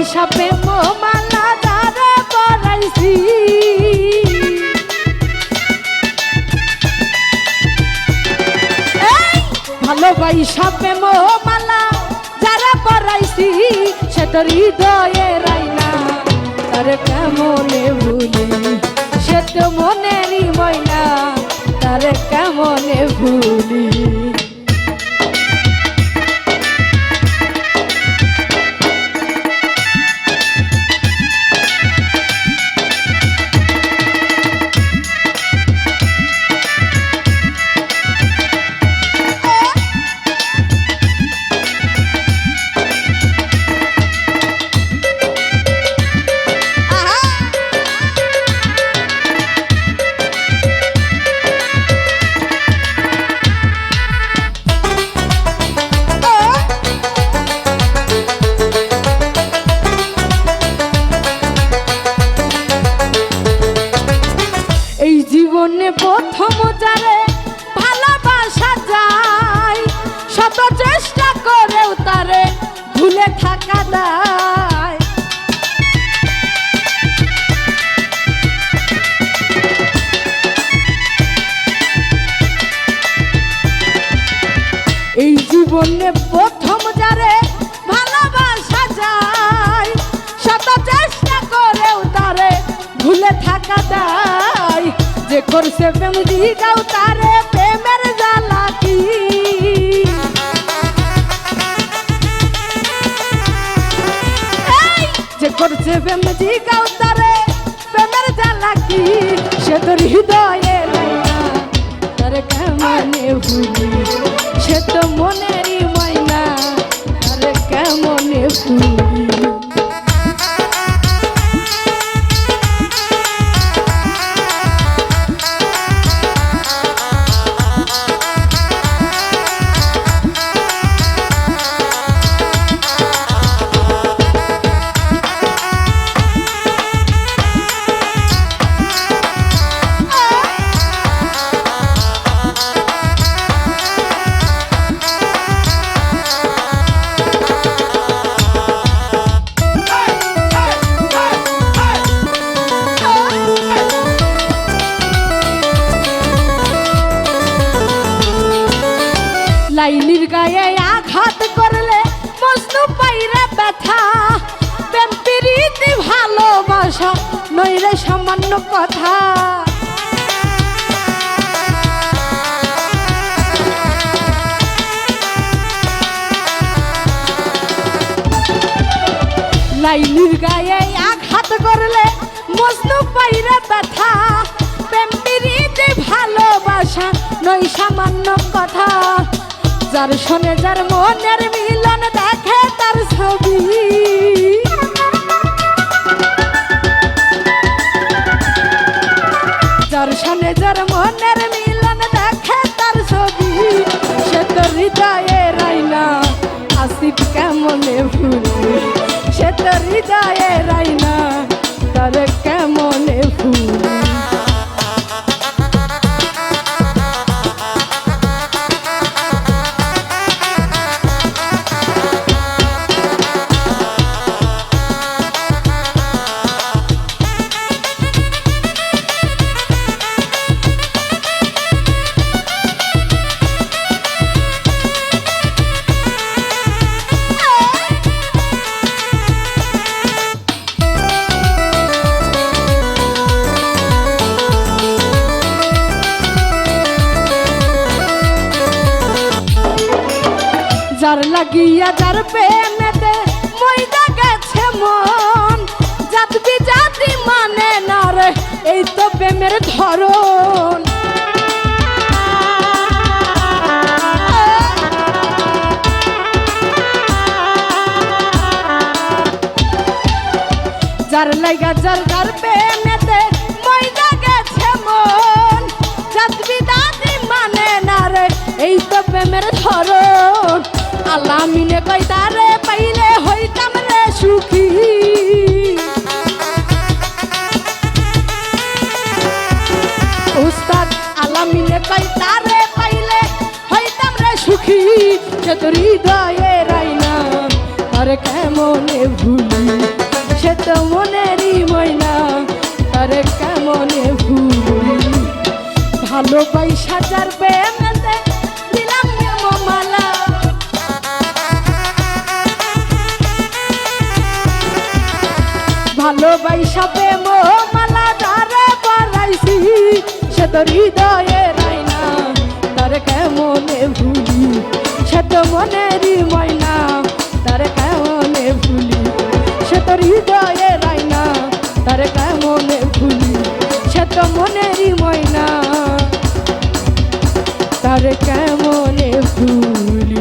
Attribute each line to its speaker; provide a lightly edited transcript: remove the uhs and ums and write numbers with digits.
Speaker 1: ভালোবাসা প্রেম মালা যারে পরাইছি ভালোবাসা প্রেম মালা যারা পরাইছি সে তো হৃদয়ে রাইনা তার কেমনে ভুলি সে তো মনেরই ময়না তার কেমনে ভুলি জীবনে প্রথম যারে ভালোবাসা যায় শত চেষ্টা করেও তারে ভুলে থাকা দায় এই জীবনে প্রথম যারে ভালোবাসা যায় শত চেষ্টা করেও তারে ভুলে থাকা দায় যে করছে প্রেম দিগাও তারে প্রেমের জ্বালা কি যে করছে প্রেম দিগাও তারে প্রেমের জ্বালা কি সে তোর হৃদয়ে রাইনা তার কেমনে ভুলি সে তো মনেরই ময়না তার কেমনে ভুলি লাইলির গায়ে আঘাত করলে মজনু পাইরে ব্যথা প্রেম প্রীতি ভালোবাসা নইরে সামান্য কথা লাইলির গায়ে আঘাত করলে মজনু পাইরে ব্যথা প্রেম প্রীতি ভালোবাসা নই সামান্য কথা যার শোনে যার মনের মিলন দেখে তার ছবি যার শোনে যার মনের মিলন দেখে তার ছবি সে তো হৃদয়ে রাইনা আসিফ কেমনে ভুলি সে তো হৃদয়ে রাইনা তার কেমনে ভুলি যার লাগিয়া যার প্রেমেতে মইদা গেছে মন জাতবি জাতি মানে না রে এই তো প্রেমের ধরন যার লাগা যার যার প্রেমেতে মইদা গেছে মন জাতবি জাতি মানে না রে এই তো প্রেমের ধরন আলামিনে কই তারে পাইলে হইতাম রে সুখী উস্তাদ আলামিনে কই তারে পাইলে হইতাম রে সুখী সে তোর হৃদয়ে রাইনা আর কেমনে ভুলি তো মনেরই ময়না তারে কেমনে ভুলি ভালোবাসা যার প্রেমেতে দিলাম মালা ভালোবাসা প্রেম মালা যারে পরাইছি সে তো হৃদয়ে রাইনা তারে কেমনে ভুলি সে তো মনেরই ময়না তারে কেমনে ভুলি সে তো হৃদয়ে রাইনা তারে কেমনে ভুলি সে তো মনেরই ময়না তারে কেমনে ভুলি।